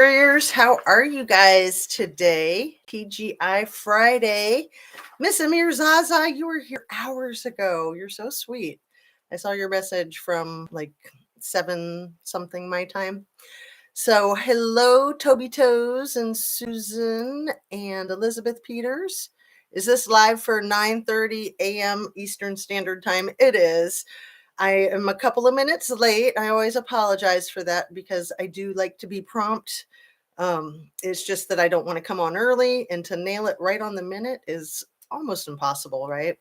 Warriors, how are you guys today? TGI Friday. Miss Amir Zaza, you were here hours ago. You're so sweet. I saw your message from like 7 something my time. So, hello, Toby Toes and Susan and Elizabeth Peters. Is this live for 9:30 a.m. Eastern Standard Time? It is. I am a couple of minutes late. I always apologize for that because I do like to be prompt. It's just that I don't want to come on early, and to nail it right on the minute is almost impossible, right?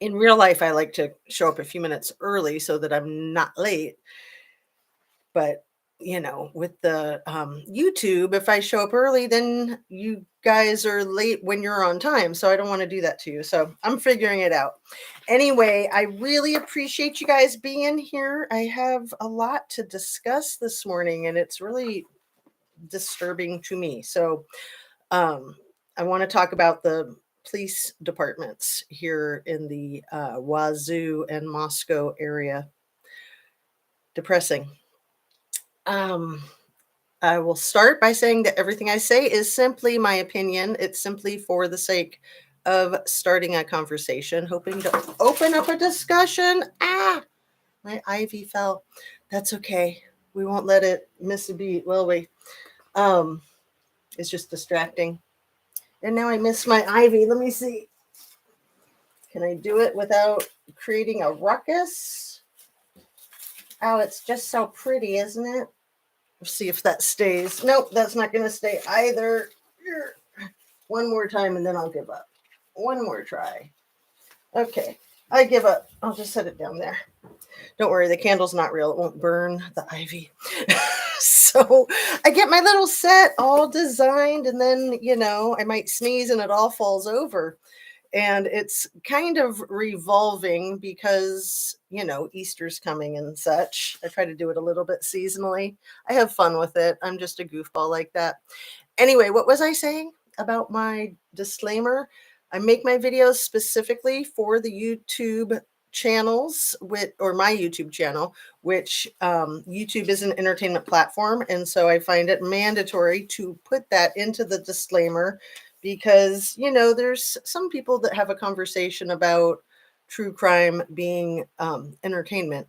In real life, I like to show up a few minutes early so that I'm not late. But with the YouTube, if I show up early, then you guys are late when you're on time. So I don't want to do that to you. So I'm figuring it out. Anyway, I really appreciate you guys being here. I have a lot to discuss this morning, and it's really disturbing to me. So I want to talk about the police departments here in the Wazoo and Moscow area. Depressing. Um, I will start by saying that everything I say is simply my opinion. It's simply for the sake of starting a conversation, hoping to open up a discussion. My ivy fell. That's okay. We won't let it miss a beat, will we? Um, it's just distracting. And now I missed my ivy. Let me see. Can I do it without creating a ruckus? Oh, it's just so pretty, isn't it? See if that stays. Nope, that's not going to stay either. One more time and then I'll give up. One more try. Okay, I give up. I'll just set it down there. Don't worry, the candle's not real. It won't burn the ivy. So I get my little set all designed, and then, I might sneeze and it all falls over. And it's kind of revolving because, Easter's coming and such. I try to do it a little bit seasonally. I have fun with it. I'm just a goofball like that. Anyway, what was I saying about my disclaimer? I make my videos specifically for the YouTube channels or my YouTube channel, which YouTube is an entertainment platform. And so I find it mandatory to put that into the disclaimer because, there's some people that have a conversation about true crime being entertainment.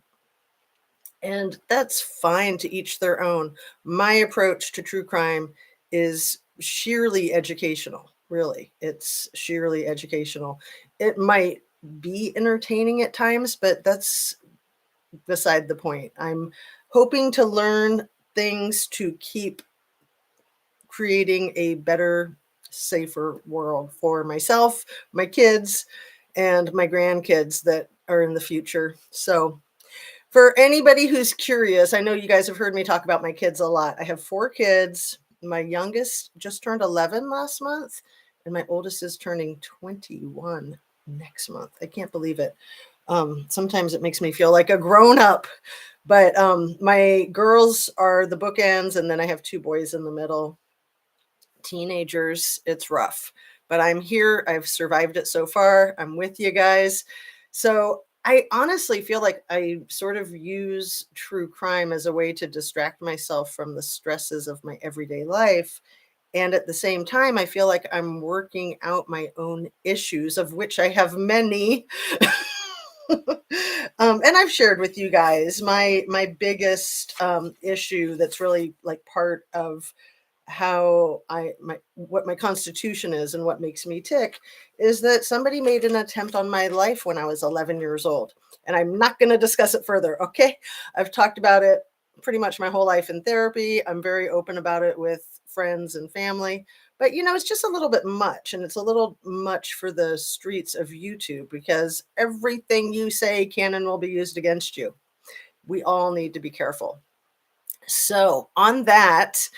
And that's fine, to each their own. My approach to true crime is sheerly educational, really. It's sheerly educational. It might be entertaining at times, but that's beside the point. I'm hoping to learn things to keep creating a better, safer world for myself, my kids, and my grandkids that are in the future. So, for anybody who's curious, I know you guys have heard me talk about my kids a lot. I have 4 kids. My youngest just turned 11 last month, and my oldest is turning 21 next month. I can't believe it. Sometimes it makes me feel like a grown up, but my girls are the bookends, and then I have 2 boys in the middle. Teenagers, it's rough, but I'm here. I've survived it so far. I'm with you guys. So I honestly feel like I sort of use true crime as a way to distract myself from the stresses of my everyday life. And at the same time, I feel like I'm working out my own issues, of which I have many. And I've shared with you guys my biggest issue that's really like part of how what my constitution is and what makes me tick is that somebody made an attempt on my life when I was 11 years old. And I'm not going to discuss it further, okay? I've talked about it pretty much my whole life in therapy. I'm very open about it with friends and family. But it's just a little bit much, and it's a little much for the streets of YouTube because everything you say can and will be used against you. We all need to be careful. So, on that,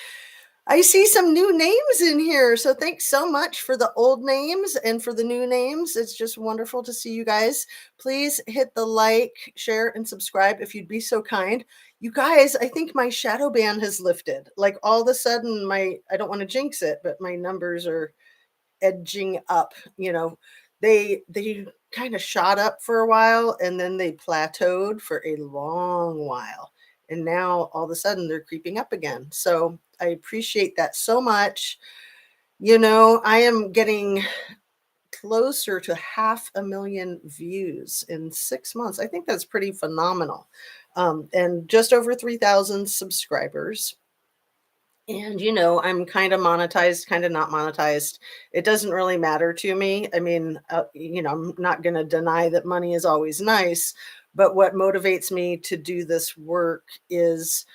I see some new names in here. So thanks so much for the old names and for the new names. It's just wonderful to see you guys. Please hit the like, share, and subscribe if you'd be so kind. You guys, I think my shadow ban has lifted. Like all of a sudden, I don't want to jinx it, but my numbers are edging up. They kind of shot up for a while and then they plateaued for a long while. And now all of a sudden they're creeping up again. So I appreciate that so much. I am getting closer to 500,000 views in 6 months. I think that's pretty phenomenal. And just over 3,000 subscribers. And, I'm kind of monetized, kind of not monetized. It doesn't really matter to me. I mean, I'm not going to deny that money is always nice. But what motivates me to do this work is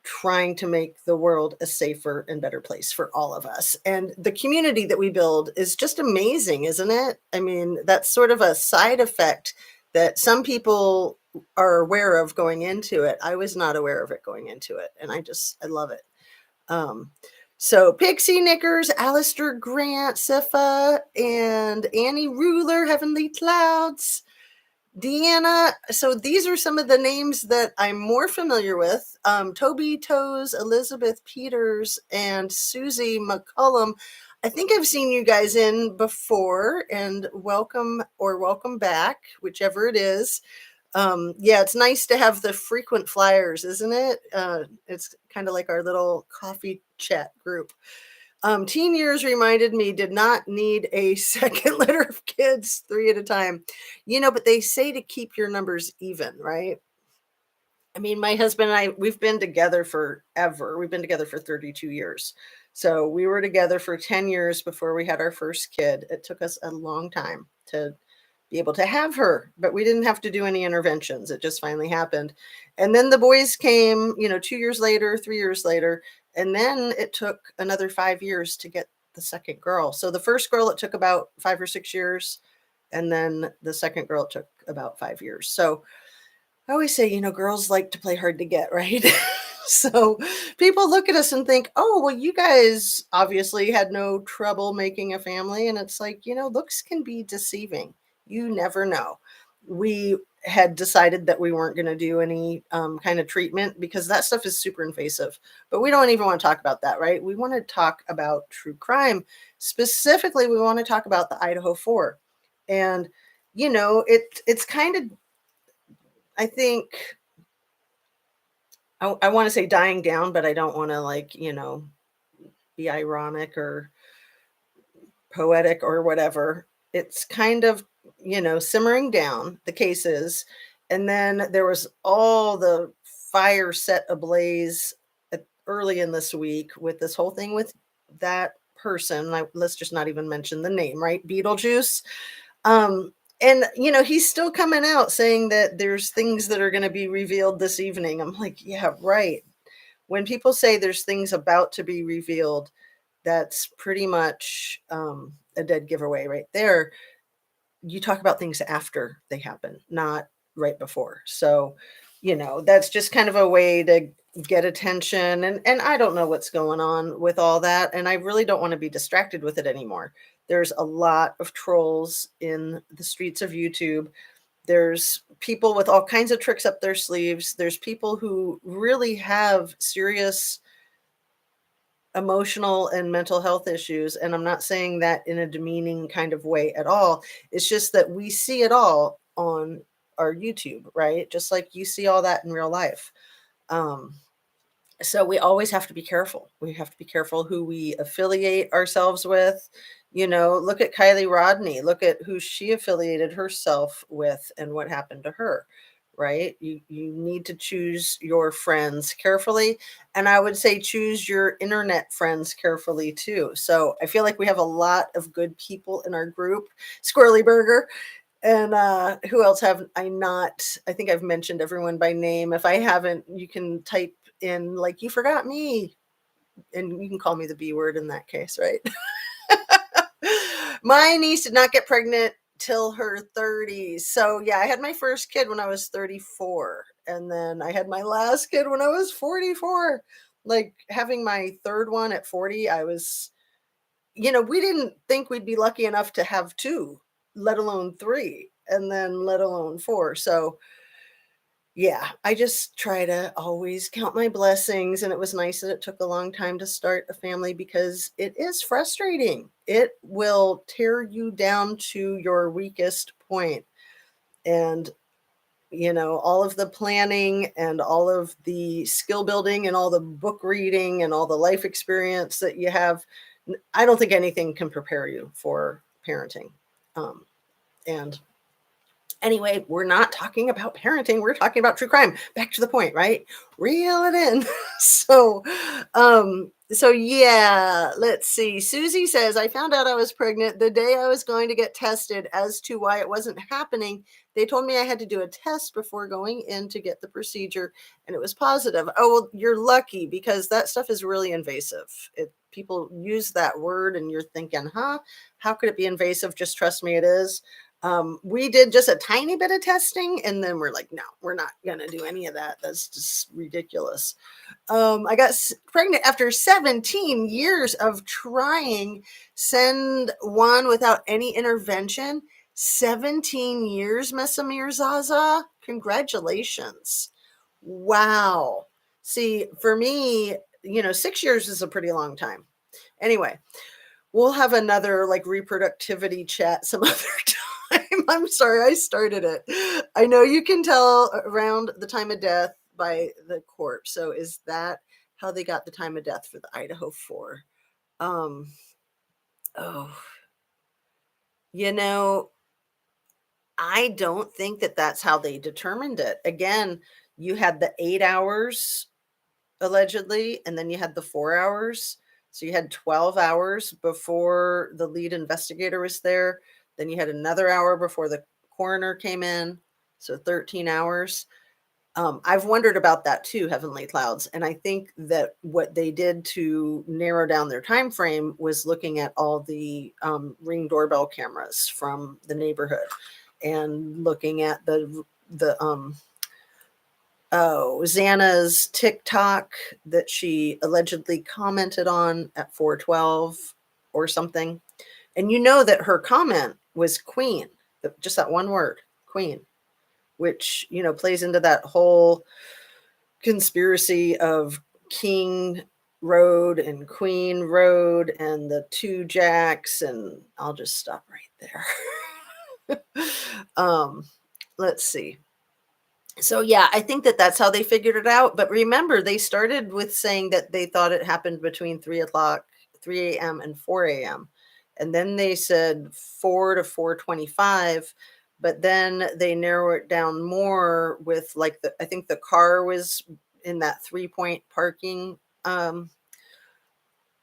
trying to make the world a safer and better place for all of us. And the community that we build is just amazing, isn't it? I mean, that's sort of a side effect that some people are aware of going into it. I was not aware of it going into it. And I love it. Um, so Pixie Knickers, Alistair Grant, Sifa, and Annie Ruler, Heavenly Clouds, Deanna. So these are some of the names that I'm more familiar with. Toby Toes, Elizabeth Peters, and Susie McCullum. I think I've seen you guys in before, and welcome back, whichever it is. Yeah, it's nice to have the frequent flyers, isn't it? It's kind of like our little coffee chat group. Teen years reminded me did not need a second litter of kids, 3 at a time. But they say to keep your numbers even, right? I mean, my husband and I, we've been together forever. We've been together for 32 years. So we were together for 10 years before we had our first kid. It took us a long time to be able to have her, but we didn't have to do any interventions. It just finally happened. And then the boys came, 2 years later, 3 years later. And then it took another 5 years to get the second girl. So the first girl, it took about 5 or 6 years. And then the second girl, it took about 5 years. So I always say, girls like to play hard to get, right? So people look at us and think, oh, well, you guys obviously had no trouble making a family. And it's like, looks can be deceiving. You never know. We had decided that we weren't going to do any kind of treatment because that stuff is super invasive. But we don't even want to talk about that, right? We want to talk about true crime. Specifically, we want to talk about the Idaho 4. And, it's kind of, I think, I want to say dying down, but I don't want to be ironic or poetic or whatever. It's kind of, simmering down, the cases. And then there was all the fire set ablaze early in this week with this whole thing with that person. Let's just not even mention the name, right? Beetlejuice. And he's still coming out saying that there's things that are going to be revealed this evening. I'm like, yeah, right. When people say there's things about to be revealed, that's pretty much a dead giveaway right there. You talk about things after they happen, not right before. So, that's just kind of a way to get attention. And I don't know what's going on with all that. And I really don't want to be distracted with it anymore. There's a lot of trolls in the streets of YouTube. There's people with all kinds of tricks up their sleeves. There's people who really have serious emotional and mental health issues. And I'm not saying that in a demeaning kind of way at all. It's just that we see it all on our YouTube, right? Just like you see all that in real life. So we always have to be careful. We have to be careful who we affiliate ourselves with. Look at Kylie Rodney. Look at who she affiliated herself with and what happened to her, right? You need to choose your friends carefully. And I would say choose your internet friends carefully too. So I feel like we have a lot of good people in our group. Squirrely Burger. And who else have I not? I think I've mentioned everyone by name. If I haven't, you can type in like, you forgot me. And you can call me the B word in that case, right? My niece did not get pregnant till her 30s. So yeah, I had my first kid when I was 34. And then I had my last kid when I was 44. Like having my third one at 40, I was, we didn't think we'd be lucky enough to have two, let alone three, and then let alone four. So yeah, I just try to always count my blessings. And it was nice that it took a long time to start a family because it is frustrating. It will tear you down to your weakest point. And, all of the planning and all of the skill building and all the book reading and all the life experience that you have. I don't think anything can prepare you for parenting. And anyway, we're not talking about parenting. We're talking about true crime. Back to the point, right? Reel it in. So yeah, let's see. Susie says, I found out I was pregnant the day I was going to get tested as to why it wasn't happening. They told me I had to do a test before going in to get the procedure, and it was positive. Oh, well, you're lucky, because that stuff is really invasive. People use that word and you're thinking, how could it be invasive? Just trust me, it is. We did just a tiny bit of testing, and then we're like, no, we're not going to do any of that. That's just ridiculous. I got pregnant after 17 years of trying. Send one without any intervention. 17 years, Miss Amir Zaza. Congratulations. Wow. See, for me, 6 years is a pretty long time. Anyway, we'll have another like reproductivity chat some other time. I'm sorry I started it. I know you can tell around the time of death by the corpse. So is that how they got the time of death for the Idaho 4? Um, oh, I don't think that that's how they determined it. Again, you had the 8 hours allegedly, and then you had the 4 hours. So you had 12 hours before the lead investigator was there. Then you had another hour before the coroner came in. So 13 hours. I've wondered about that too, Heavenly Clouds. And I think that what they did to narrow down their time frame was looking at all the Ring doorbell cameras from the neighborhood and looking at the Xana's TikTok that she allegedly commented on at 412 or something. And that her comment was queen, just that one word, queen, which, plays into that whole conspiracy of King Road and Queen Road and the two jacks. And I'll just stop right there. Let's see. So yeah, I think that that's how they figured it out. But remember, they started with saying that they thought it happened between 3 a.m. and 4 a.m. And then they said 4 to 4:25. But then they narrow it down more with like I think the car was in that 3-point parking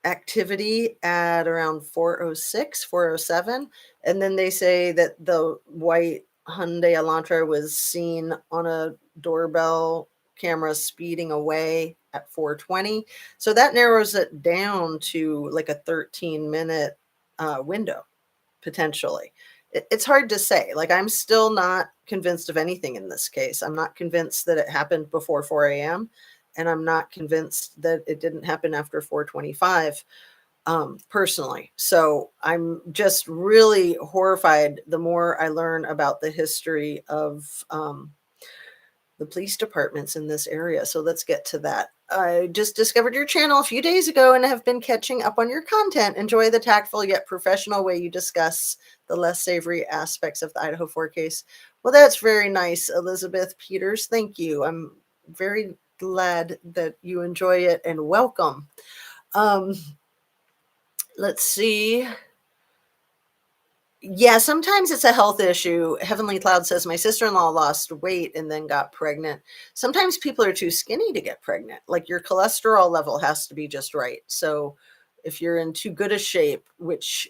activity at around 4:06, 4:07. And then they say that the white Hyundai Elantra was seen on a doorbell camera speeding away at 4:20. So that narrows it down to like a 13-minute window, potentially. It's hard to say. Like, I'm still not convinced of anything in this case. I'm not convinced that it happened before 4 a.m. And I'm not convinced that it didn't happen after 4:25. Personally. So I'm just really horrified the more I learn about the history of the police departments in this area. So let's get to that. I just discovered your channel a few days ago and have been catching up on your content. Enjoy the tactful yet professional way you discuss the less savory aspects of the Idaho 4 case. Well, that's very nice, Elizabeth Peters. Thank you. I'm very glad that you enjoy it, and welcome. Let's see. Yeah, sometimes it's a health issue. Heavenly Cloud says, my sister-in-law lost weight and then got pregnant. Sometimes people are too skinny to get pregnant. Like, your cholesterol level has to be just right. So if you're in too good a shape, which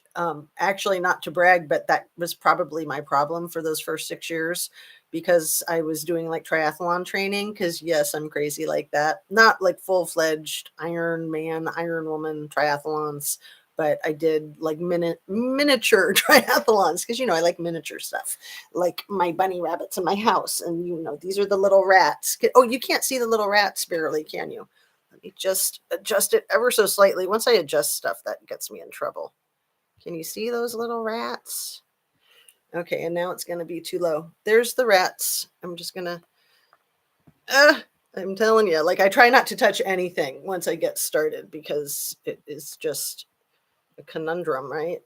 actually, not to brag, but that was probably my problem for those first 6 years, because I was doing like triathlon training. Because yes, I'm crazy like that. Not like full-fledged Iron Man, Iron Woman triathlons, but I did like miniature triathlons because, I like miniature stuff, like my bunny rabbits in my house. And, these are the little rats. Oh, you can't see the little rats barely, can you? Let me just adjust it ever so slightly. Once I adjust stuff, that gets me in trouble. Can you see those little rats? Okay, and now it's going to be too low. There's the rats. I'm just going to... I'm telling you, like, I try not to touch anything once I get started because it is just a conundrum, right?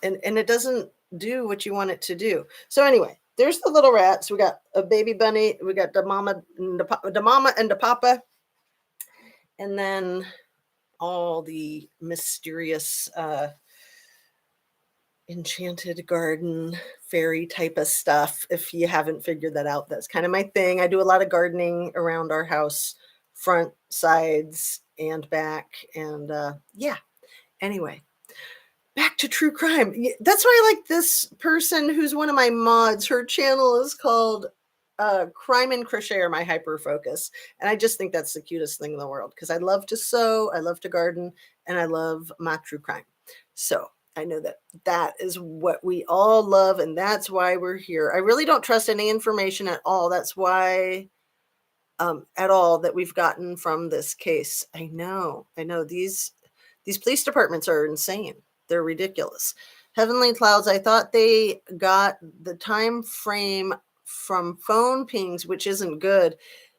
And it doesn't do what you want it to do. So anyway, there's the little rats. We got a baby bunny. We got the mama and the mama and the papa, and then all the mysterious enchanted garden fairy type of stuff. If you haven't figured that out, that's kind of my thing. I do a lot of gardening around our house, front, sides, and back. And yeah, anyway, back to true crime. That's why I like this person who's one of my mods. Her channel is called Crime and Crochet are my hyper focus. And I just think that's the cutest thing in the world because I love to sew, I love to garden, and I love my true crime. So I know that that is what we all love, and that's why we're here. I really don't trust any information at all. That's why at all that we've gotten from this case. I know these police departments are insane. They're ridiculous. Heavenly Clouds, I thought they got the time frame from phone pings, which isn't good.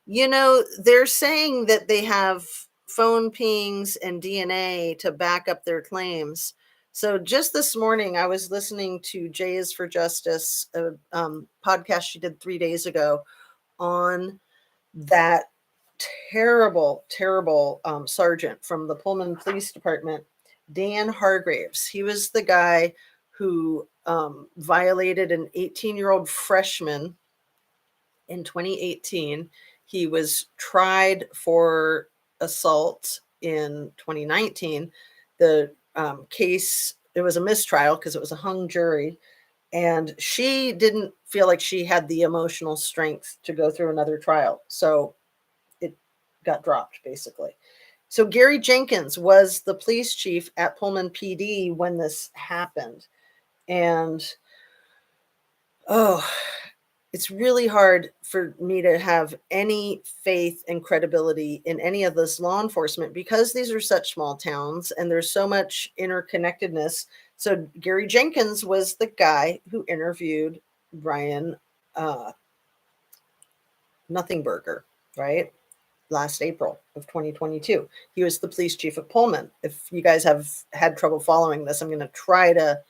You know, they're saying that they have phone pings and DNA to back up their claims. So just this morning, I was listening to Jay is for Justice, a podcast she did 3 days ago on that terrible, terrible sergeant from the Pullman Police Department, Dan Hargraves. He was the guy who violated an 18-year-old freshman in 2018. He was tried for assault in 2019. The case, it was a mistrial because it was a hung jury. And she didn't feel like she had the emotional strength to go through another trial. So it got dropped, basically. So Gary Jenkins was the police chief at Pullman PD when this happened. And, oh, it's really hard for me to have any faith and credibility in any of this law enforcement because these are such small towns and there's so much interconnectedness. So Gary Jenkins was the guy who interviewed Brian Nothingburger, right? Last April of 2022. He was the police chief of Pullman. If you guys have had trouble following this, I'm going to try to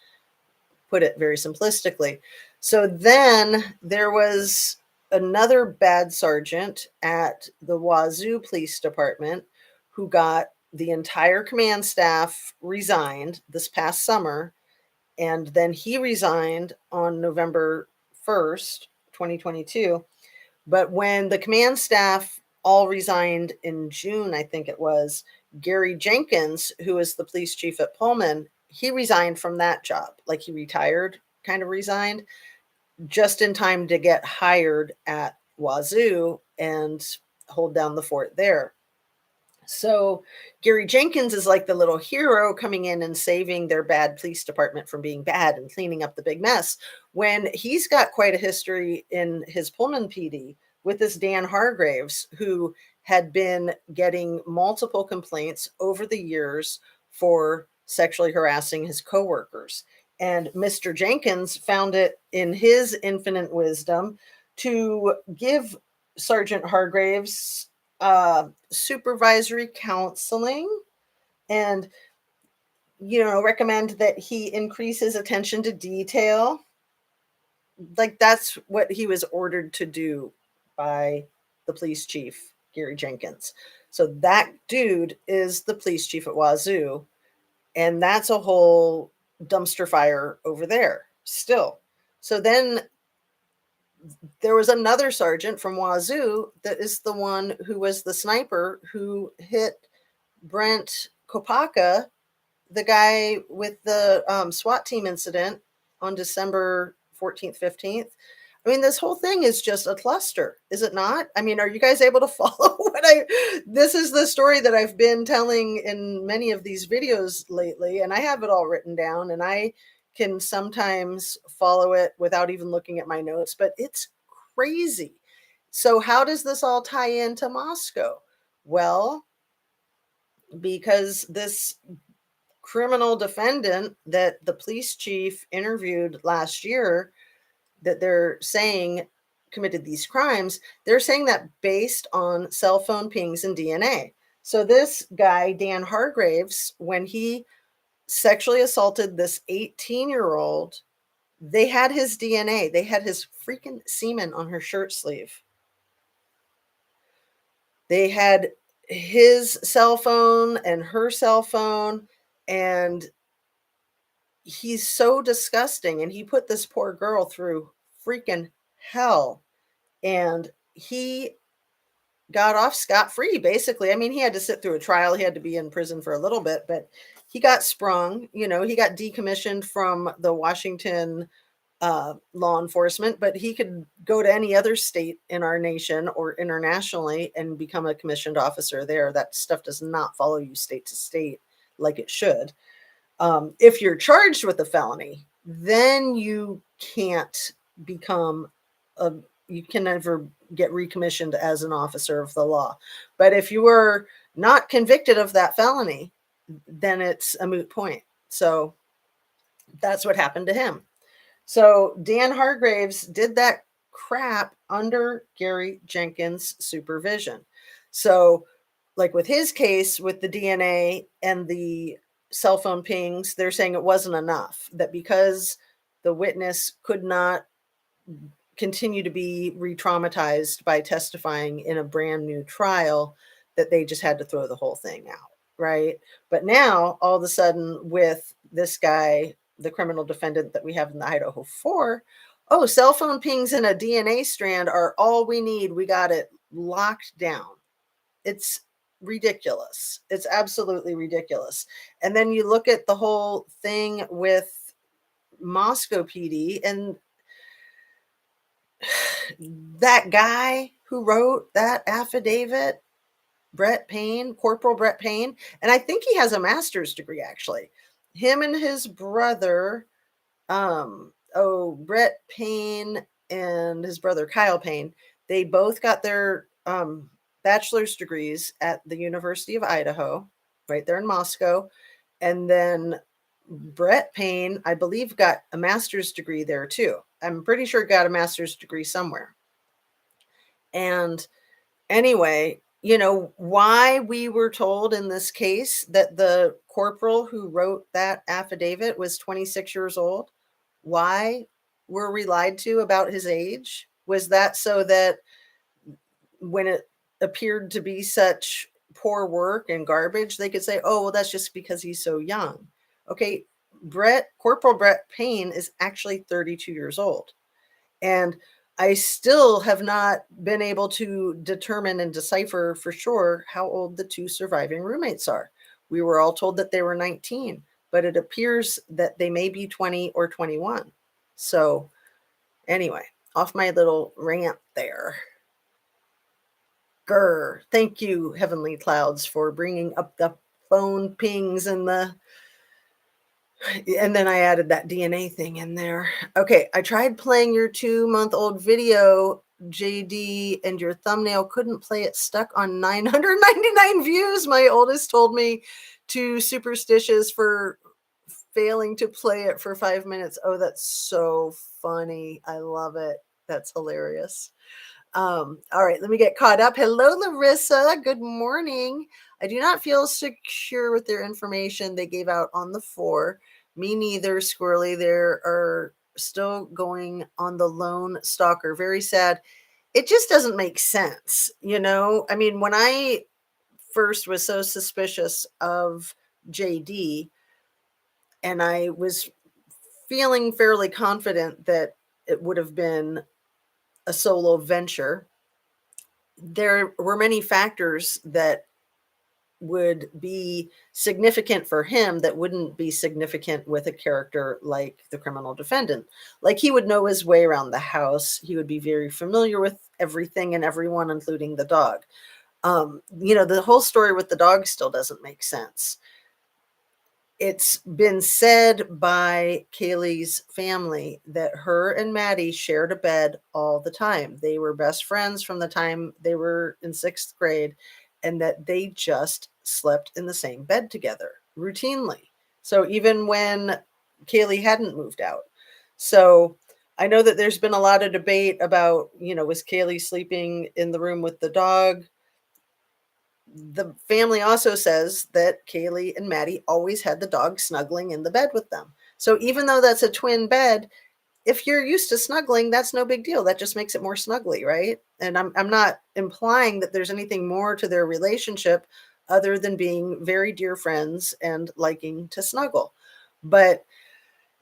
put it very simplistically. So then there was another bad sergeant at the Wazoo Police Department who got the entire command staff resigned this past summer. And then he resigned on November 1st, 2022. But when the command staff all resigned in June, I think it was, Gary Jenkins, who is the police chief at Pullman, he resigned from that job. Like he retired, kind of resigned, just in time to get hired at Wazoo and hold down the fort there. So Gary Jenkins is like the little hero coming in and saving their bad police department from being bad and cleaning up the big mess, when he's got quite a history in his Pullman PD with this Dan Hargraves, who had been getting multiple complaints over the years for sexually harassing his coworkers. And Mr. Jenkins found it in his infinite wisdom to give Sergeant Hargraves supervisory counseling and, you know, recommend that he increase his attention to detail. Like that's what he was ordered to do by the police chief, Gary Jenkins. So that dude is the police chief at Wazoo. And that's a whole dumpster fire over there still. So then there was another sergeant from Wazoo that is the one who was the sniper who hit Brent Kopaka, the guy with the SWAT team incident on December 14th, 15th. I mean, this whole thing is just a cluster, is it not? I mean, are you guys able to follow this is the story that I've been telling in many of these videos lately, and I have it all written down, and I can sometimes follow it without even looking at my notes, but it's crazy. So how does this all tie into Moscow? Well, because this criminal defendant that the police chief interviewed last year that they're saying committed these crimes, they're saying that based on cell phone pings and DNA. So this guy, Dan Hargraves, when he sexually assaulted this 18-year-old, They had his DNA. They had his freaking semen on her shirt sleeve. They had his cell phone and her cell phone, and he's so disgusting, and he put this poor girl through freaking hell, and he got off scot-free, basically. I mean, he had to sit through a trial, he had to be in prison for a little bit, but he got sprung, he got decommissioned from the Washington law enforcement, but he could go to any other state in our nation or internationally and become a commissioned officer there. That stuff does not follow you state to state like it should. If you're charged with a felony, then you can't become a, you can never get recommissioned as an officer of the law. But if you were not convicted of that felony, then it's a moot point. So that's what happened to him. So Dan Hargraves did that crap under Gary Jenkins' supervision. So, like with his case, with the DNA and the cell phone pings, they're saying it wasn't enough, that because the witness could not continue to be re-traumatized by testifying in a brand new trial, that they just had to throw the whole thing out, right? But now, all of a sudden, with this guy, the criminal defendant that we have in the Idaho 4, oh, cell phone pings and a DNA strand are all we need. We got it locked down. It's ridiculous. It's absolutely ridiculous. And then you look at the whole thing with Moscow PD, and that guy who wrote that affidavit, Corporal Brett Payne, and I think he has a master's degree, actually. Him and his brother, Brett Payne and his brother Kyle Payne, they both got their bachelor's degrees at the University of Idaho, right there in Moscow. And then Brett Payne, I believe, got a master's degree there too. I'm pretty sure got a master's degree somewhere. And anyway, why we were told in this case that the corporal who wrote that affidavit was 26 years old, why we're we lied to about his age, was that so that when it appeared to be such poor work and garbage, they could say, oh, well, that's just because he's so young. Okay, Corporal Brett Payne is actually 32 years old. And I still have not been able to determine and decipher for sure how old the two surviving roommates are. We were all told that they were 19, but it appears that they may be 20 or 21. So anyway, off my little rant there. Grr. Thank you, Heavenly Clouds, for bringing up the phone pings and then I added that DNA thing in there. Okay, I tried playing your 2-month-old video, JD, and your thumbnail couldn't play. It stuck on 999 views. My oldest told me to superstitious for failing to play it for 5 minutes. Oh, that's so funny. I love it. That's hilarious. All right, let me get caught up. Hello, Larissa. Good morning. I do not feel secure with their information they gave out on the 4. Me neither, Squirrely. They are still going on the lone stalker. Very sad. It just doesn't make sense. I mean, when I first was so suspicious of JD, and I was feeling fairly confident that it would have been a solo venture, there were many factors that would be significant for him that wouldn't be significant with a character like the criminal defendant. Like, he would know his way around the house. He would be very familiar with everything and everyone, including the dog. The whole story with the dog still doesn't make sense. It's been said by Kaylee's family that her and Maddie shared a bed all the time. They were best friends from the time they were in 6th grade, and that they just slept in the same bed together routinely. So even when Kaylee hadn't moved out. So I know that there's been a lot of debate about, was Kaylee sleeping in the room with the dog? The family also says that Kaylee and Maddie always had the dog snuggling in the bed with them. So even though that's a twin bed, if you're used to snuggling, that's no big deal. That just makes it more snuggly, right? And I'm not implying that there's anything more to their relationship other than being very dear friends and liking to snuggle. But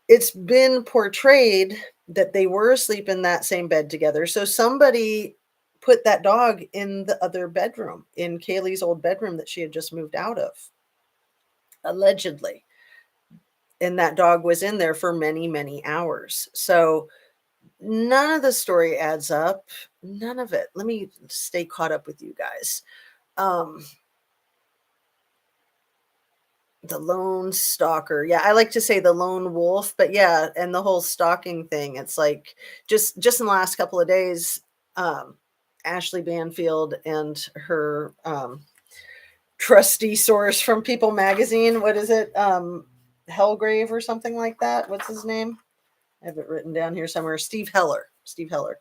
it's been portrayed that they were asleep in that same bed together. So somebody put that dog in the other bedroom, in Kaylee's old bedroom that she had just moved out of, allegedly. And that dog was in there for many, many hours. So none of the story adds up. None of it. Let me stay caught up with you guys. Um, the lone stalker. Yeah, I like to say the lone wolf, but yeah, and the whole stalking thing. It's like just in the last couple of days, um, Ashley Banfield and her trusty source from People Magazine. What is it? Hellgrave or something like that. What's his name? I have it written down here somewhere. Steve Heller. Steve Heller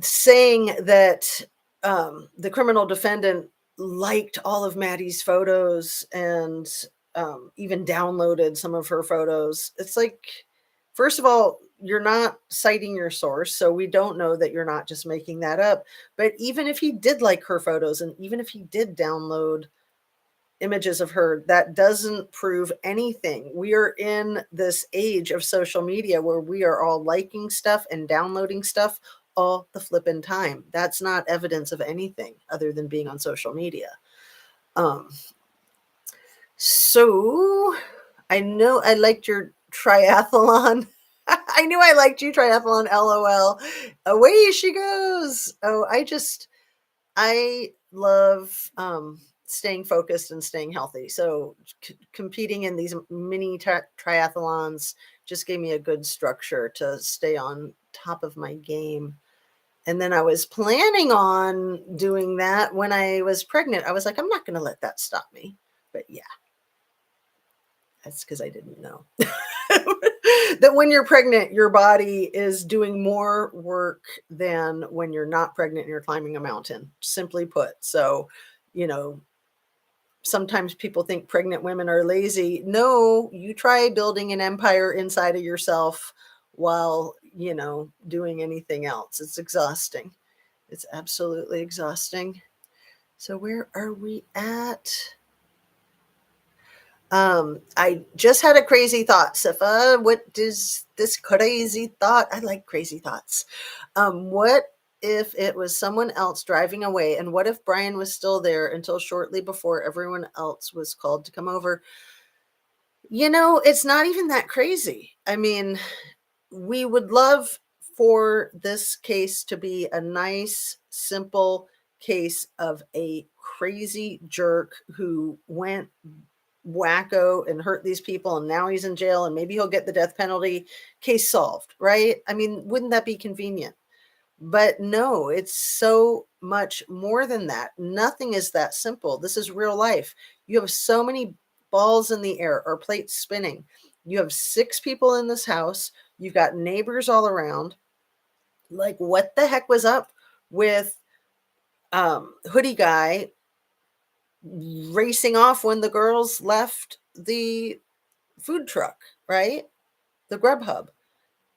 saying that the criminal defendant liked all of Maddie's photos and even downloaded some of her photos. It's like, first of all, you're not citing your source, so we don't know that you're not just making that up. But even if he did like her photos, and even if he did download images of her, that doesn't prove anything. We are in this age of social media where we are all liking stuff and downloading stuff all the flippin' time. That's not evidence of anything other than being on social media. Um, so I know I liked your triathlon. I knew I liked you, triathlon, LOL. Away she goes. Oh, I love staying focused and staying healthy. So competing in these mini triathlons just gave me a good structure to stay on top of my game. And then I was planning on doing that when I was pregnant. I was like, I'm not going to let that stop me. But yeah, that's because I didn't know that when you're pregnant, your body is doing more work than when you're not pregnant and you're climbing a mountain, simply put. So, you know, sometimes people think pregnant women are lazy. No, you try building an empire inside of yourself while, doing anything else. It's exhausting. It's absolutely exhausting. So, where are we at? I just had a crazy thought, Sifa. What is this crazy thought? I like crazy thoughts. What if it was someone else driving away? And what if Brian was still there until shortly before everyone else was called to come over? It's not even that crazy. I mean, we would love for this case to be a nice, simple case of a crazy jerk who went wacko and hurt these people and now he's in jail and maybe he'll get the death penalty. Case solved, right? I mean, wouldn't that be convenient? But no, it's so much more than that. Nothing is that simple. This is real life. You have so many balls in the air or plates spinning. You have 6 people in this house. You've got neighbors all around. Like, what the heck was up with hoodie guy racing off when the girls left the food truck, right? The Grubhub.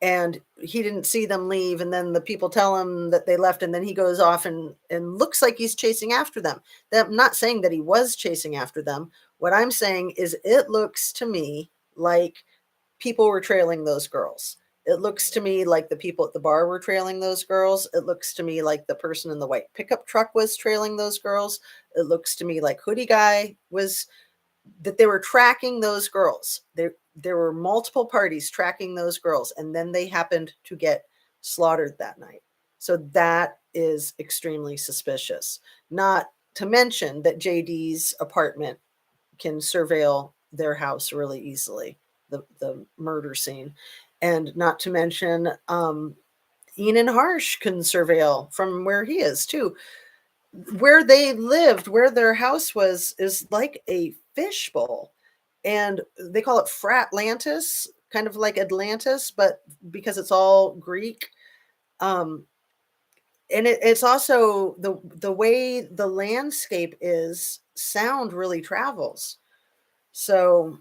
And he didn't see them leave. And then the people tell him that they left. And then he goes off and looks like he's chasing after them. I'm not saying that he was chasing after them. What I'm saying is it looks to me like people were trailing those girls. It looks to me like the people at the bar were trailing those girls. It looks to me like the person in the white pickup truck was trailing those girls. It looks to me like hoodie guy was, that they were tracking those girls. There were multiple parties tracking those girls, and then they happened to get slaughtered that night. So that is extremely suspicious. Not to mention that JD's apartment can surveil their house really easily, the murder scene. And not to mention, Ian Harsh can surveil from where he is too. Where they lived, where their house was, is like a fishbowl. And they call it Fratlantis, kind of like Atlantis, but because it's all Greek. Um, and it's also the way the landscape is, sound really travels. So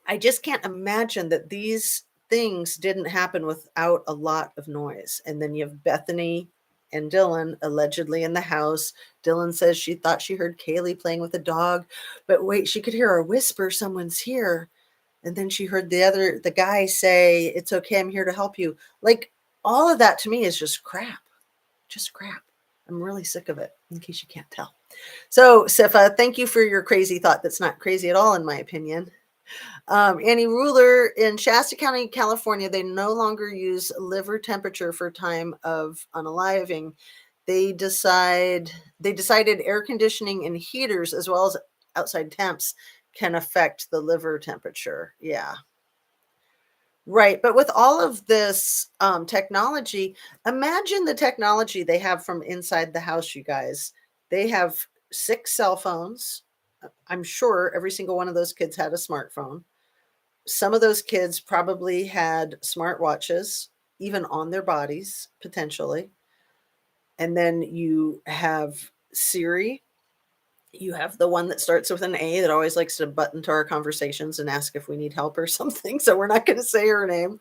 I just can't imagine that these things didn't happen without a lot of noise. And then you have Bethany and Dylan allegedly in the house. Dylan says she thought she heard Kaylee playing with a dog, but wait, she could hear a whisper, someone's here. And then she heard the guy say, "It's okay, I'm here to help you." Like, all of that to me is just crap. Just crap. I'm really sick of it, in case you can't tell. So, Sifa, thank you for your crazy thought. That's not crazy at all, in my opinion. Annie Ruler in Shasta County, California, they no longer use liver temperature for time of unaliving. They decided air conditioning and heaters, as well as outside temps, can affect the liver temperature. Yeah. Right. But with all of this technology, imagine the technology they have from inside the house, you guys. They have 6 cell phones. I'm sure every single one of those kids had a smartphone. Some of those kids probably had smartwatches, even on their bodies, potentially. And then you have Siri. You have the one that starts with an A that always likes to butt into our conversations and ask if we need help or something. So we're not going to say her name.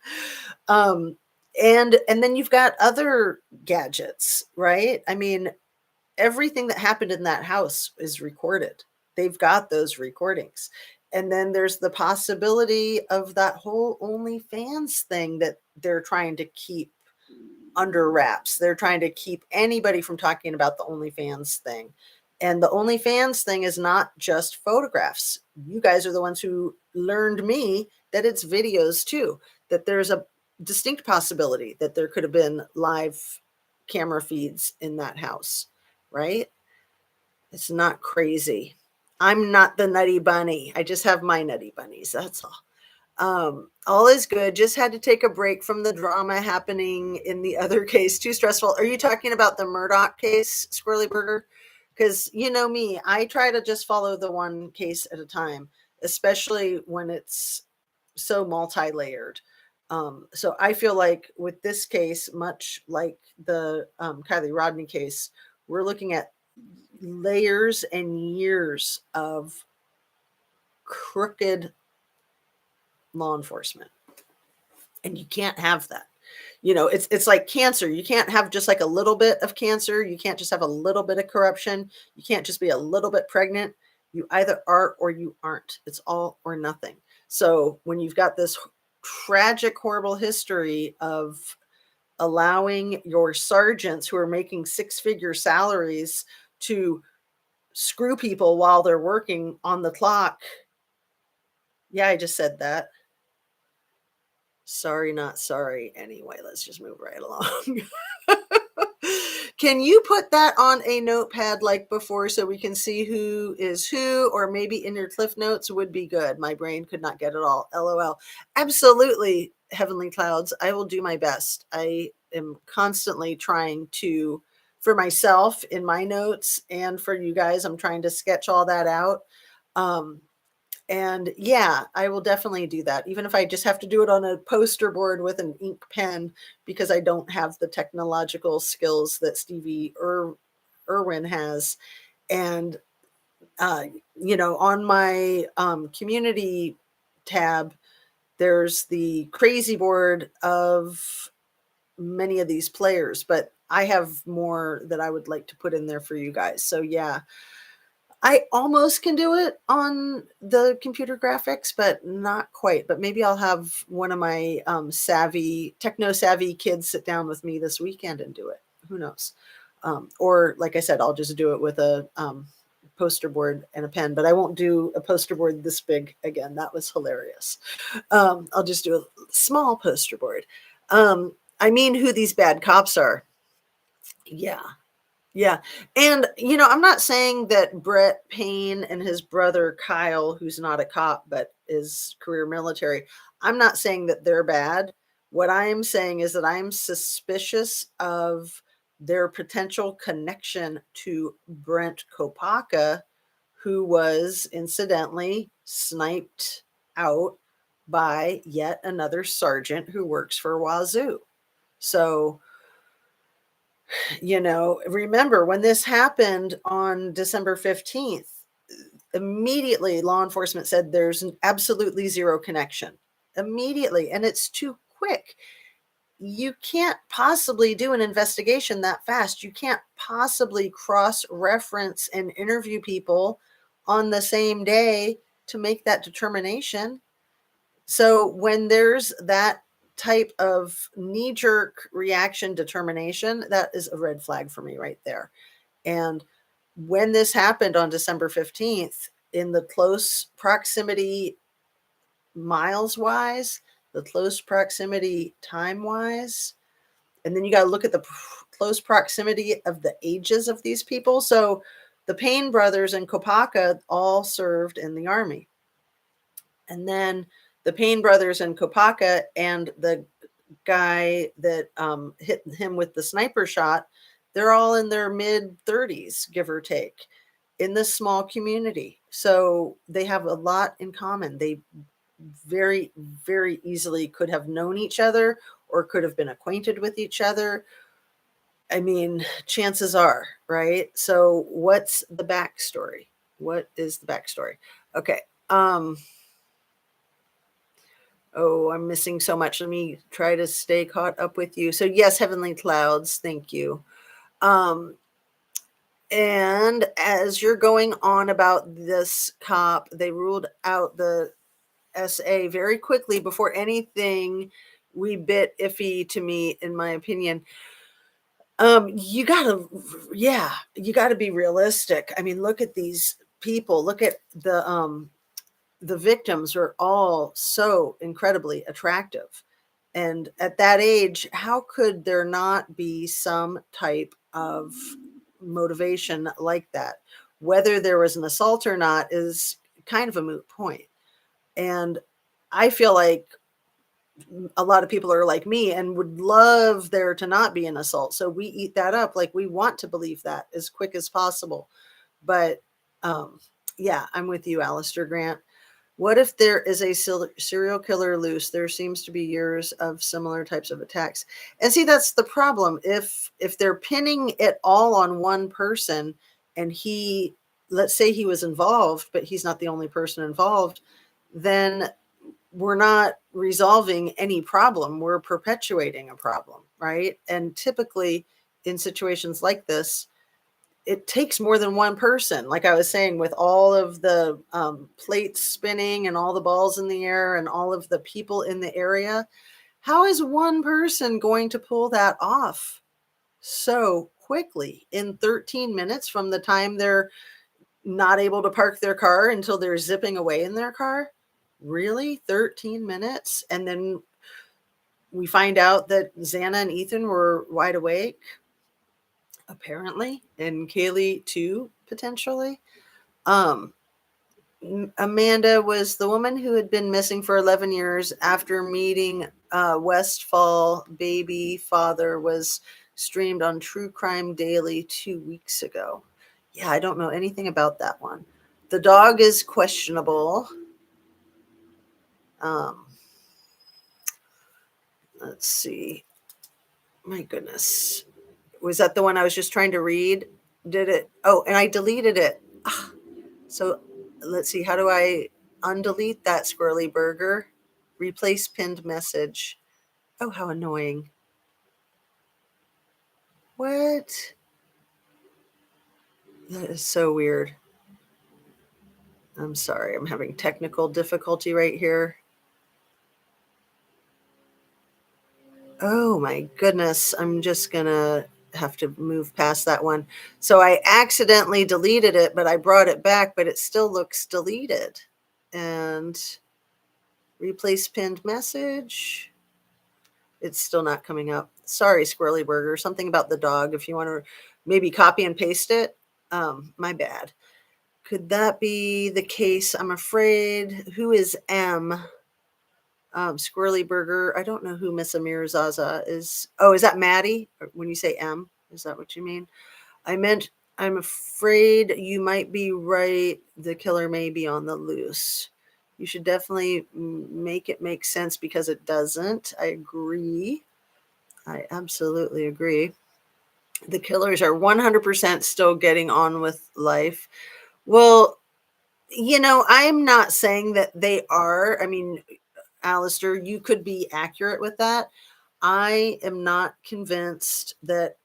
Um, and then you've got other gadgets, right? I mean, everything that happened in that house is recorded. They've got those recordings. And then there's the possibility of that whole OnlyFans thing that they're trying to keep under wraps. They're trying to keep anybody from talking about the OnlyFans thing. And the OnlyFans thing is not just photographs. You guys are the ones who learned me that it's videos too, that there's a distinct possibility that there could have been live camera feeds in that house, right? It's not crazy. I'm not the nutty bunny. I just have my nutty bunnies. That's all. All is good. Just had to take a break from the drama happening in the other case. Too stressful. Are you talking about the Murdoch case, Squirrely Burger? Because you know me, I try to just follow the one case at a time, especially when it's so multi-layered. So I feel like with this case, much like the Kylie Rodney case, we're looking at layers and years of crooked law enforcement. And you can't have that. You know, it's like cancer. You can't have just like a little bit of cancer. You can't just have a little bit of corruption. You can't just be a little bit pregnant. You either are or you aren't. It's all or nothing. So when you've got this tragic, horrible history of allowing your sergeants who are making 6-figure salaries to screw people while they're working on the clock. Yeah, I just said that. Sorry, not sorry. Anyway, let's just move right along. Can you put that on a notepad like before so we can see who is who, or maybe in your cliff notes would be good. My brain could not get it all. LOL. Absolutely, Heavenly Clouds. I will do my best. I am constantly trying to, for myself in my notes and for you guys, I'm trying to sketch all that out. And yeah, I will definitely do that, even if I just have to do it on a poster board with an ink pen because I don't have the technological skills that Stevie Irwin has. And, uh, on my community tab, there's the crazy board of many of these players, but I have more that I would like to put in there for you guys. So yeah, I almost can do it on the computer graphics, but not quite. But maybe I'll have one of my techno savvy kids sit down with me this weekend and do it. Who knows? Or like I said, I'll just do it with a poster board and a pen, but I won't do a poster board this big again. That was hilarious. I'll just do a small poster board. I mean, who these bad cops are. Yeah. Yeah. And, I'm not saying that Brett Payne and his brother Kyle, who's not a cop but is career military, I'm not saying that they're bad. What I am saying is that I'm suspicious of their potential connection to Brent Kopaka, who was incidentally sniped out by yet another sergeant who works for Wazoo. So, remember when this happened on December 15th, immediately law enforcement said there's absolutely zero connection. immediately, and it's too quick. You can't possibly do an investigation that fast. You can't possibly cross reference and interview people on the same day to make that determination. So when there's that type of knee jerk reaction determination, that is a red flag for me right there. And when this happened on December 15th, in the close proximity miles wise, the close proximity time wise, and then you got to look at the close proximity of the ages of these people. So the Payne brothers and Kopaka all served in the army. And then the Payne brothers and Kopaka and the guy that hit him with the sniper shot, they're all in their mid 30s, give or take, in this small community. So they have a lot in common. They very, very easily could have known each other or could have been acquainted with each other. I mean, chances are, right? So what's the backstory? What is the backstory? Okay. Oh, I'm missing so much. Let me try to stay caught up with you. So yes, heavenly clouds. Thank you. And as you're going on about this cop, they ruled out the SA very quickly before anything wee bit iffy to me, in my opinion. You gotta, yeah, you gotta be realistic. I mean, look at these people. Look at the victims are all so incredibly attractive. And at that age, how could there not be some type of motivation like that? Whether there was an assault or not is kind of a moot point. And I feel like a lot of people are like me and would love there to not be an assault. So we eat that up. Like we want to believe that as quick as possible. But yeah, I'm with you, Alistair Grant. What if there is a serial killer loose? There seems to be years of similar types of attacks. And see, that's the problem. If they're pinning it all on one person and he, let's say he was involved, but he's not the only person involved, then we're not resolving any problem. We're perpetuating a problem, right? And typically in situations like this, it takes more than one person. Like I was saying, with all of the plates spinning and all the balls in the air and all of the people in the area, how is one person going to pull that off so quickly in 13 minutes from the time they're not able to park their car until they're zipping away in their car? Really? 13 minutes? And then we find out that Xana and Ethan were wide awake, apparently, and Kaylee too, potentially. Amanda was the woman who had been missing for 11 years after meeting Westfall baby father was streamed on True Crime Daily 2 weeks ago. Yeah, I don't know anything about that one. The dog is questionable. Let's see. My goodness. Was that the one I was just trying to read? Did it? Oh, and I deleted it. So let's see. How do I undelete that squirrely burger? Replace pinned message. Oh, how annoying. What? That is so weird. I'm sorry. I'm having technical difficulty right here. Oh my goodness. I'm just going to have to move past that one. So I accidentally deleted it, but I brought it back, but it still looks deleted. And replace pinned message. It's still not coming up. Sorry, Squirrely Burger. Something about the dog. If you want to maybe copy and paste it, my bad. Could that be the case? I'm afraid. Who is M? Squirrely Burger. I don't know who Miss Amir Zaza is. Oh, is that Maddie? When you say M, is that what you mean? I'm afraid you might be right. The killer may be on the loose. You should definitely make it make sense because it doesn't. I agree. I absolutely agree. The killers are 100% still getting on with life. Well, I'm not saying that they are. I mean, Alistair, you could be accurate with that. I am not convinced that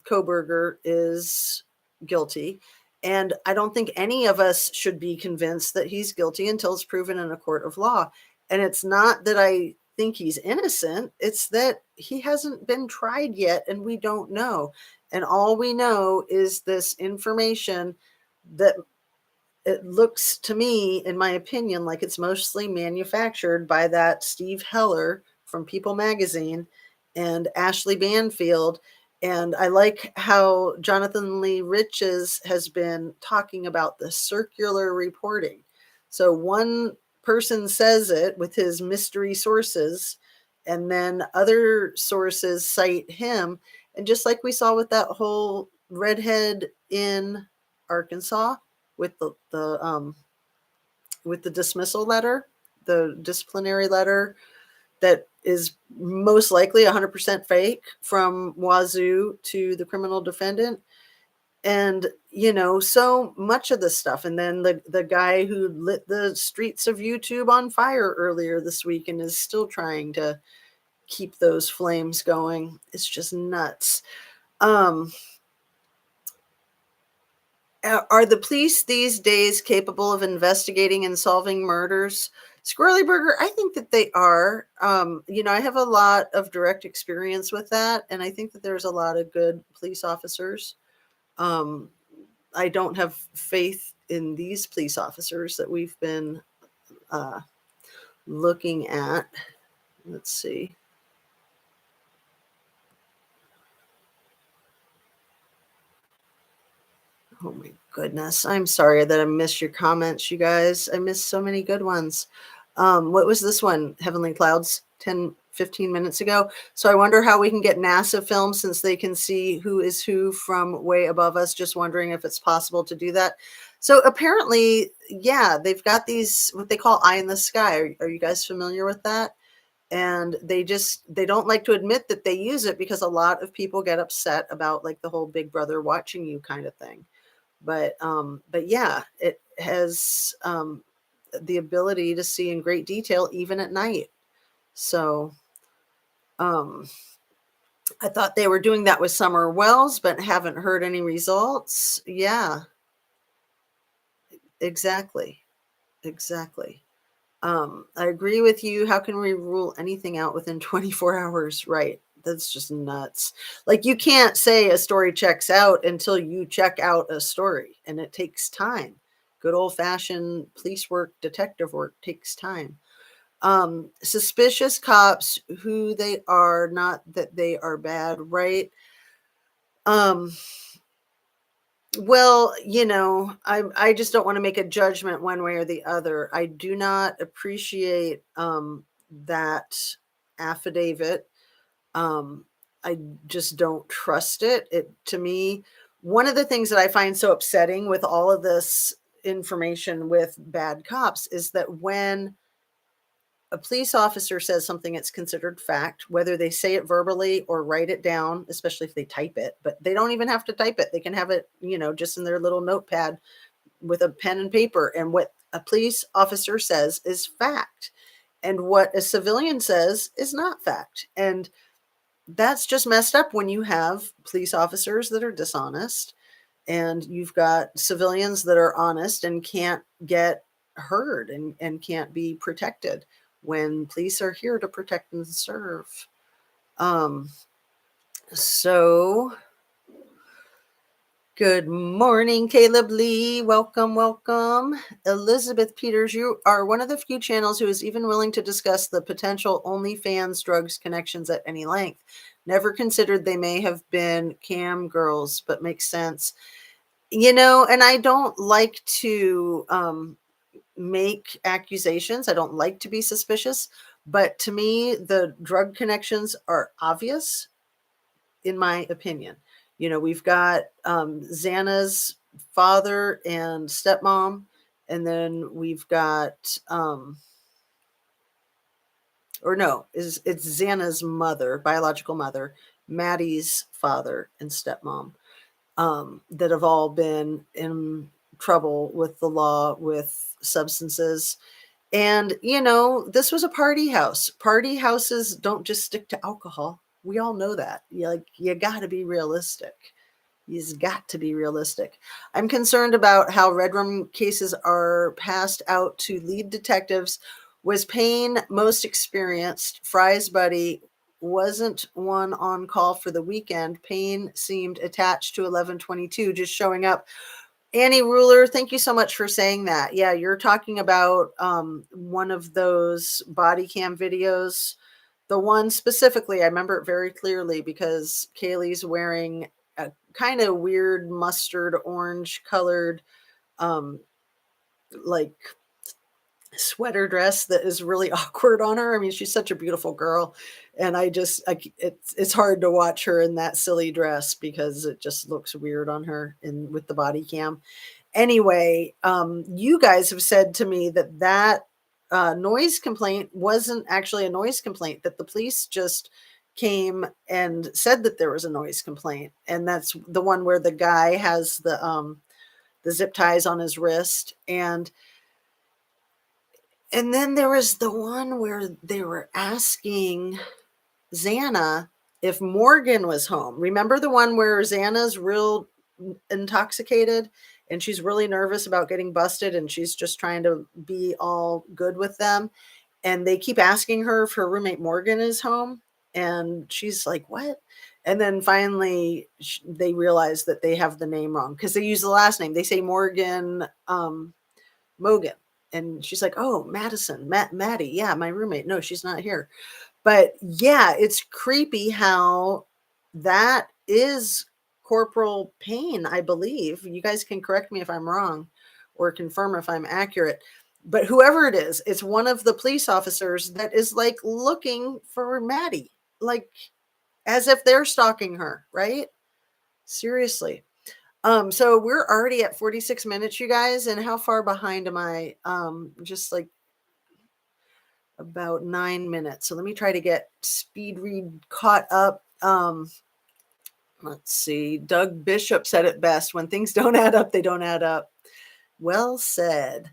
Koberger is guilty. And I don't think any of us should be convinced that he's guilty until it's proven in a court of law. And it's not that I think he's innocent, it's that he hasn't been tried yet and we don't know. And all we know is this information that it looks to me, in my opinion, like it's mostly manufactured by that Steve Heller from People Magazine and Ashley Banfield. And I like how Jonathan Lee Riches has been talking about the circular reporting. So one person says it with his mystery sources, and then other sources cite him. And just like we saw with that whole redhead in Arkansas, with the dismissal letter, the disciplinary letter that is most likely 100% fake from Wazoo to the criminal defendant. And so much of this stuff. And then the guy who lit the streets of YouTube on fire earlier this week and is still trying to keep those flames going. It's just nuts. Are the police these days capable of investigating and solving murders? Squirrely Burger, I think that they are. I have a lot of direct experience with that, and I think that there's a lot of good police officers. I don't have faith in these police officers that we've been looking at. Let's see. Oh my goodness. I'm sorry that I missed your comments, you guys. I missed so many good ones. What was this one? Heavenly Clouds 10, 15 minutes ago. So I wonder how we can get NASA film since they can see who is who from way above us. Just wondering if it's possible to do that. So apparently, yeah, they've got these, what they call eye in the sky. Are you guys familiar with that? And they don't like to admit that they use it because a lot of people get upset about like the whole Big Brother watching you kind of thing. But yeah, it has the ability to see in great detail even at night. So I thought they were doing that with Summer Wells, but haven't heard any results. Yeah, exactly. Exactly. I agree with you. How can we rule anything out within 24 hours? Right. That's just nuts. Like you can't say a story checks out until you check out a story, and it takes time. Good old fashioned police work, detective work takes time. Suspicious cops, who they are, not that they are bad, right? Um, well, I just don't want to make a judgment one way or the other. I do not appreciate that affidavit. I just don't trust it. It to me, one of the things that I find so upsetting with all of this information with bad cops is that when a police officer says something that's considered fact, whether they say it verbally or write it down, especially if they type it, but they don't even have to type it. They can have it, just in their little notepad with a pen and paper. And what a police officer says is fact. And what a civilian says is not fact. And that's just messed up when you have police officers that are dishonest and you've got civilians that are honest and can't get heard and can't be protected when police are here to protect and serve. So good morning, Caleb Lee. Welcome, welcome. Elizabeth Peters, you are one of the few channels who is even willing to discuss the potential OnlyFans drugs connections at any length. Never considered they may have been cam girls, but makes sense. And I don't like to make accusations. I don't like to be suspicious, but to me, the drug connections are obvious, in my opinion. We've got Xana's father and stepmom, and then we've got, or no, it's Xana's mother, biological mother, Maddie's father and stepmom, that have all been in trouble with the law with substances. And, this was a party house. Party houses don't just stick to alcohol. We all know that. You got to be realistic. He's got to be realistic. I'm concerned about how red room cases are passed out to lead detectives. Was Payne most experienced? Fry's buddy wasn't one on call for the weekend. Payne seemed attached to 1122, just showing up. Annie Ruler, thank you so much for saying that. Yeah, you're talking about one of those body cam videos. The one specifically, I remember it very clearly because Kaylee's wearing a kind of weird mustard orange colored um like sweater dress that is really awkward on her. I mean, she's such a beautiful girl, and it's hard to watch her in that silly dress because it just looks weird on her in with the body cam. Anyway, you guys have said to me that noise complaint wasn't actually a noise complaint, that the police just came and said that there was a noise complaint. And that's the one where the guy has the zip ties on his wrist. And then there was the one where they were asking Xana if Morgan was home. Remember the one where Xana's real intoxicated and she's really nervous about getting busted and she's just trying to be all good with them, and they keep asking her if her roommate Morgan is home, and she's like, what? And then finally they realize that they have the name wrong because they use the last name. They say Morgan Mogan, and she's like, oh, Maddie, yeah, my roommate. No, she's not here. But yeah, it's creepy how that is Corporal Payne, I believe. You guys can correct me if I'm wrong or confirm if I'm accurate. But whoever it is, it's one of the police officers that is like looking for Maddie, like as if they're stalking her, right? Seriously. So we're already at 46 minutes, you guys, and how far behind am I? Just like about 9 minutes. So let me try to get speed read caught up. Let's see. Doug Bishop said it best: when things don't add up, they don't add up. Well said.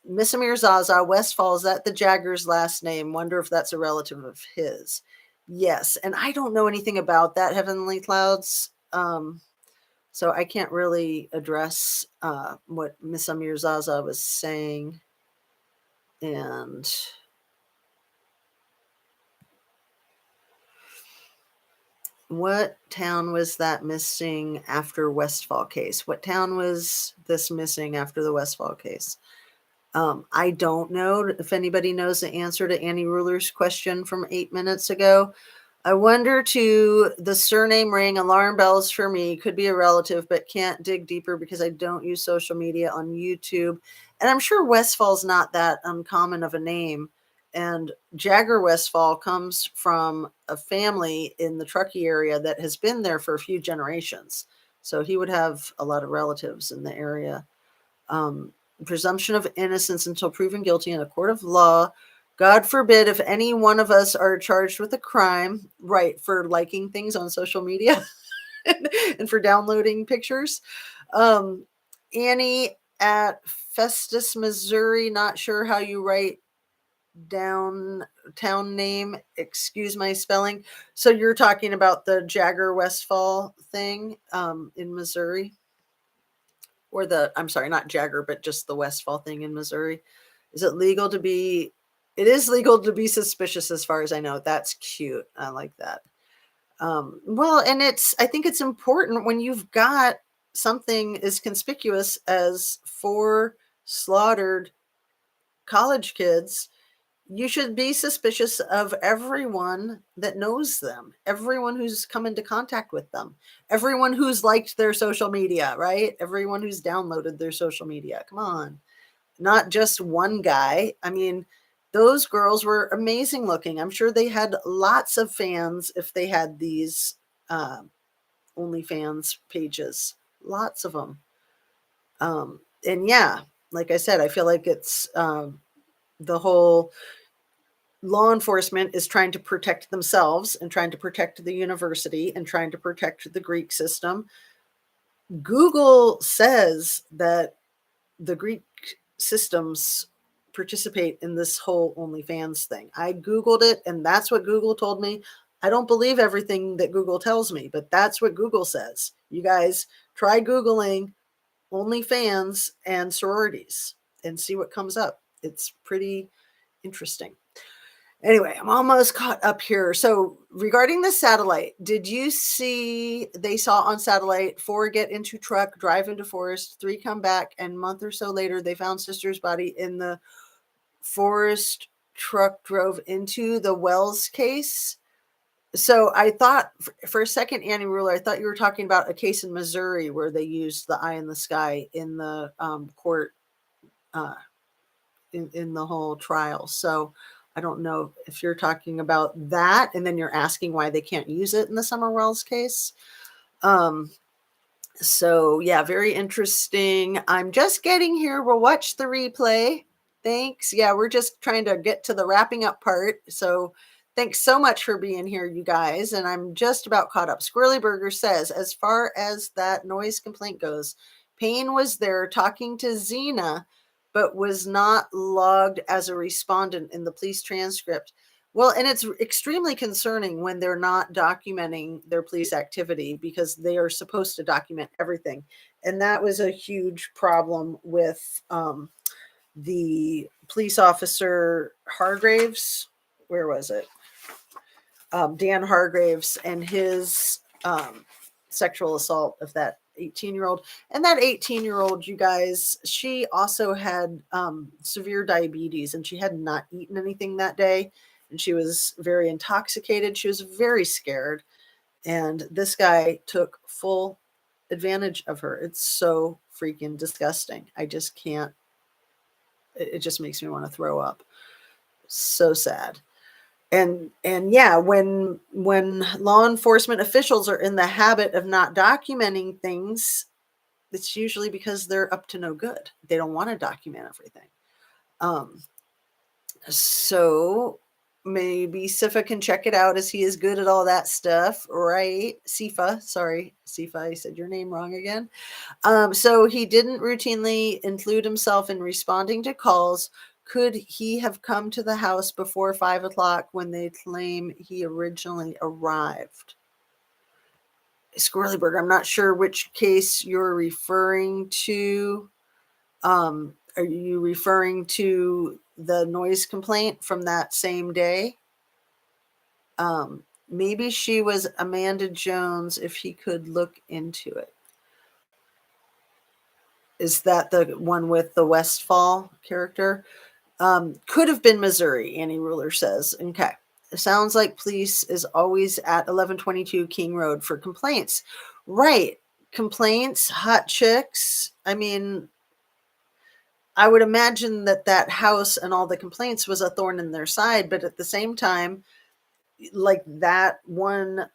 Miss Amir Zaza, Westfall, is that the Jagger's last name? Wonder if that's a relative of his. Yes, and I don't know anything about that, Heavenly Clouds. So I can't really address what Miss Amir Zaza was saying. And what town was that missing after Westfall case? What town was this missing after the Westfall case? I don't know if anybody knows the answer to Annie Ruler's question from 8 minutes ago. I wonder too, the surname rang alarm bells for me. Could be a relative, but can't dig deeper because I don't use social media on YouTube. And I'm sure Westfall's not that uncommon of a name. And Jagger Westfall comes from a family in the Truckee area that has been there for a few generations. So he would have a lot of relatives in the area. Um, Presumption of innocence until proven guilty in a court of law. God forbid if any one of us are charged with a crime, right, for liking things on social media and for downloading pictures. Annie at Festus, Missouri, not sure how you write down town name. Excuse my spelling. So you're talking about the Jagger Westfall thing in Missouri? Or I'm sorry, not Jagger, but just the Westfall thing in Missouri. Is it legal to be? It is legal to be suspicious, as far as I know. That's cute. I like that. Well, and I think it's important when you've got something as conspicuous as 4 slaughtered college kids. You should be suspicious of everyone that knows them, everyone who's come into contact with them, everyone who's liked their social media, right? Everyone who's downloaded their social media. Come on. Not just one guy. I mean, those girls were amazing looking. I'm sure they had lots of fans if they had these OnlyFans pages, lots of them. And yeah, like I said, I feel like it's the whole law enforcement is trying to protect themselves and trying to protect the university and trying to protect the Greek system. Google says that the Greek systems participate in this whole OnlyFans thing. I Googled it, and that's what Google told me. I don't believe everything that Google tells me, but that's what Google says. You guys try Googling OnlyFans and sororities and see what comes up. It's pretty interesting. Anyway, I'm almost caught up here. So, regarding the satellite, did you see they saw on satellite 4 get into truck, drive into forest, 3 come back, and a month or so later they found sister's body in the forest truck drove into the Wells case? So I thought for a second, Annie Ruler, I thought you were talking about a case in Missouri where they used the eye in the sky in the court uh, in the whole trial. So I don't know if you're talking about that, and then you're asking why they can't use it in the Summer Wells case. So yeah, very interesting. I'm just getting here. We'll watch the replay. Thanks. Yeah, we're just trying to get to the wrapping up part. So thanks so much for being here, you guys. And I'm just about caught up. Squirrely Burger says, as far as that noise complaint goes, Payne was there talking to Xena, but was not logged as a respondent in the police transcript. Well, and it's extremely concerning when they're not documenting their police activity because they are supposed to document everything. And that was a huge problem with the police officer Hargraves. Where was it? Dan Hargraves and his sexual assault of that 18-year-old. And that 18-year-old, you guys, she also had severe diabetes, and she had not eaten anything that day. And she was very intoxicated. She was very scared. And this guy took full advantage of her. It's so freaking disgusting. I just can't. It just makes me want to throw up. So sad. And yeah, when law enforcement officials are in the habit of not documenting things, it's usually because they're up to no good. They don't want to document everything. So maybe Sifa can check it out, as he is good at all that stuff, right? Sifa, sorry, Sifa, I said your name wrong again. So he didn't routinely include himself in responding to calls. Could he have come to the house before 5 o'clock when they claim he originally arrived? Squirrelyberg, I'm not sure which case you're referring to. Are you referring to the noise complaint from that same day? Maybe she was Amanda Jones, if he could look into it. Is that the one with the Westfall character? Could have been Missouri, Annie Ruler says. Okay. It sounds like police is always at 1122 King Road for complaints. Right. Complaints, hot chicks. I mean, I would imagine that house and all the complaints was a thorn in their side, but at the same time, like that one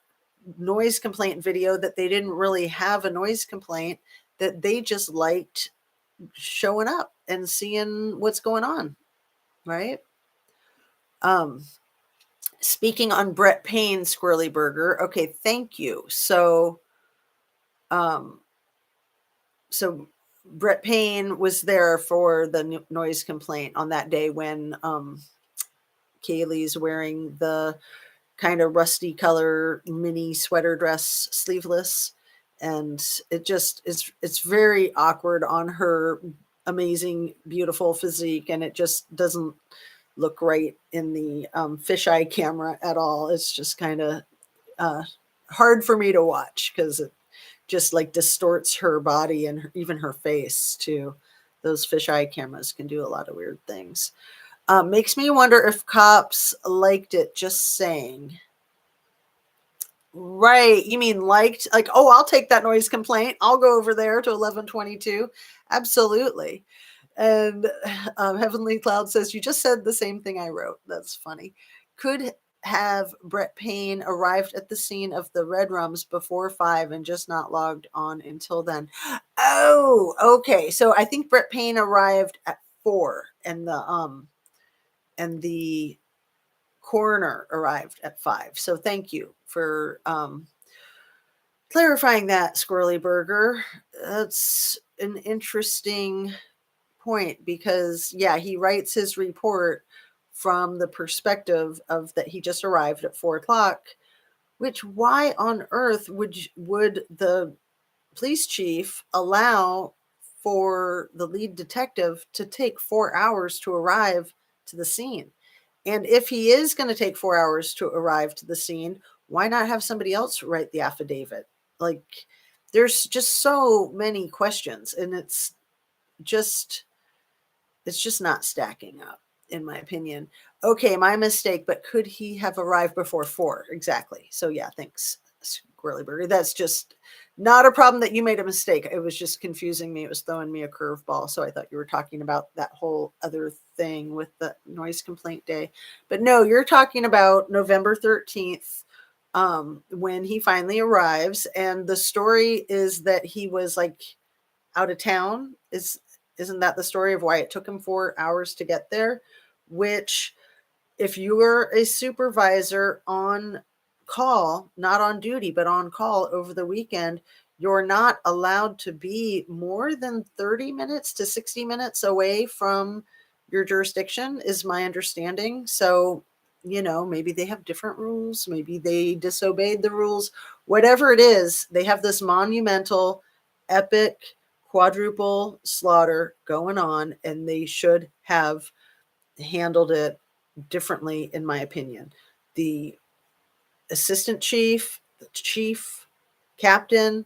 noise complaint video that they didn't really have a noise complaint, that they just liked showing up and seeing what's going on, right? Speaking on Brett Payne, Squirrely Burger. Okay, thank you. So Brett Payne was there for the noise complaint on that day when Kaylee's wearing the kind of rusty color mini sweater dress, sleeveless, and it's very awkward on her amazing, beautiful physique, and it just doesn't look right in the fisheye camera at all. It's just kind of hard for me to watch because it just like distorts her body and even her face too. Those fisheye cameras can do a lot of weird things. Makes me wonder if cops liked it. Just saying. Right. You mean liked? Like, oh, I'll take that noise complaint. I'll go over there to 1122. Absolutely. And Heavenly Cloud says, you just said the same thing I wrote. That's funny. Could have Brett Payne arrived at the scene of the Red Rums before 5 and just not logged on until then. Oh, okay. So I think Brett Payne arrived at 4 and the coroner arrived at 5. So thank you for clarifying that, Squirrely Burger. That's an interesting point because, yeah, he writes his report from the perspective of that he just arrived at 4 o'clock, which why on earth would the police chief allow for the lead detective to take 4 hours to arrive to the scene? And if he is going to take 4 hours to arrive to the scene, why not have somebody else write the affidavit? Like, there's just so many questions, and just it's just not stacking up, in my opinion. Okay, my mistake, but could he have arrived before 4? Exactly. So yeah, thanks, Squirrely Burger. That's just not a problem that you made a mistake. It was just confusing me. It was throwing me a curveball. So I thought you were talking about that whole other thing with the noise complaint day. But no, you're talking about November 13th, when he finally arrives. And the story is that he was like out of town. Isn't that the story of why it took him 4 hours to get there? Which, if you were a supervisor on call, not on duty, but on call over the weekend, you're not allowed to be more than 30 minutes to 60 minutes away from your jurisdiction, is my understanding. So, maybe they have different rules. Maybe they disobeyed the rules. Whatever it is, they have this monumental, epic, quadruple slaughter going on, and they should have handled it differently, in my opinion. The assistant chief, the chief, captain,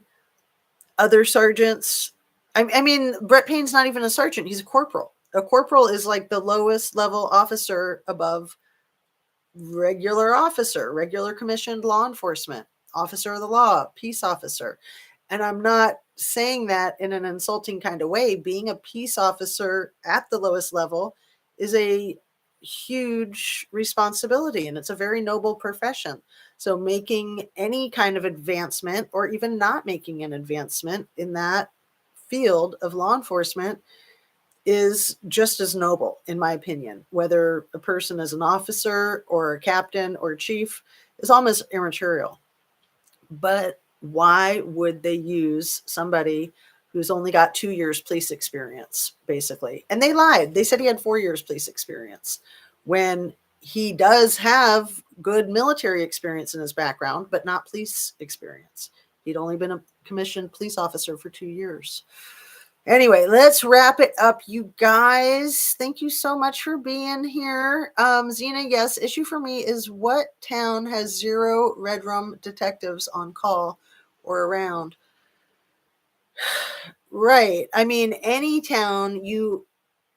other sergeants. I mean, Brett Payne's not even a sergeant. He's a corporal. A corporal is like the lowest level officer above regular officer, regular commissioned law enforcement, officer of the law, peace officer. And I'm not saying that in an insulting kind of way. Being a peace officer at the lowest level is a huge responsibility, and it's a very noble profession. So making any kind of advancement, or even not making an advancement in that field of law enforcement, is just as noble, in my opinion. Whether a person is an officer or a captain or chief is almost immaterial. But why would they use somebody who's only got 2 years police experience, basically? And they lied. They said he had 4 years police experience when he does have good military experience in his background, but not police experience. He'd only been a commissioned police officer for 2 years. Anyway, let's wrap it up, you guys. Thank you so much for being here. Zena, yes, issue for me is, what town has 0 red rum detectives on call or around? Right. I mean, any town, you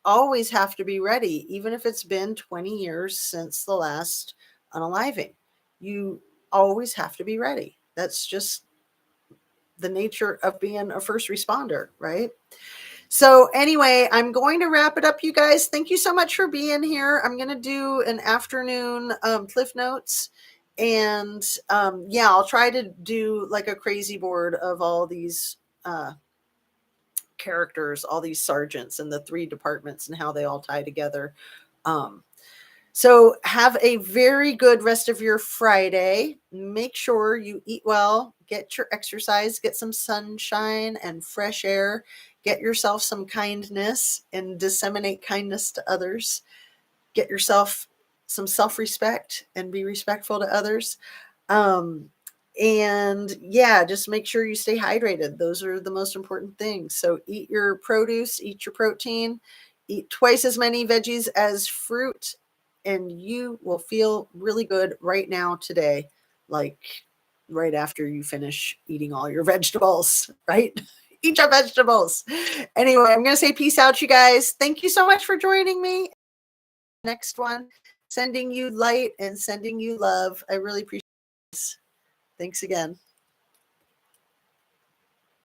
always have to be ready, even if it's been 20 years since the last unaliving. You always have to be ready. That's just the nature of being a first responder, right? So anyway, I'm going to wrap it up, you guys. Thank you so much for being here. I'm going to do an afternoon Cliff Notes. And yeah, I'll try to do like a crazy board of all these characters, all these sergeants and the 3 departments and how they all tie together. So have a very good rest of your Friday. Make sure you eat well, get your exercise, get some sunshine and fresh air, get yourself some kindness and disseminate kindness to others. Get yourself some self-respect and be respectful to others. And yeah, just make sure you stay hydrated. Those are the most important things. So eat your produce, eat your protein, eat twice as many veggies as fruit, and you will feel really good right now today, like right after you finish eating all your vegetables, right? Eat your vegetables. Anyway, I'm going to say peace out, you guys. Thank you so much for joining me. Next one, sending you light and sending you love. I really appreciate this. Thanks again.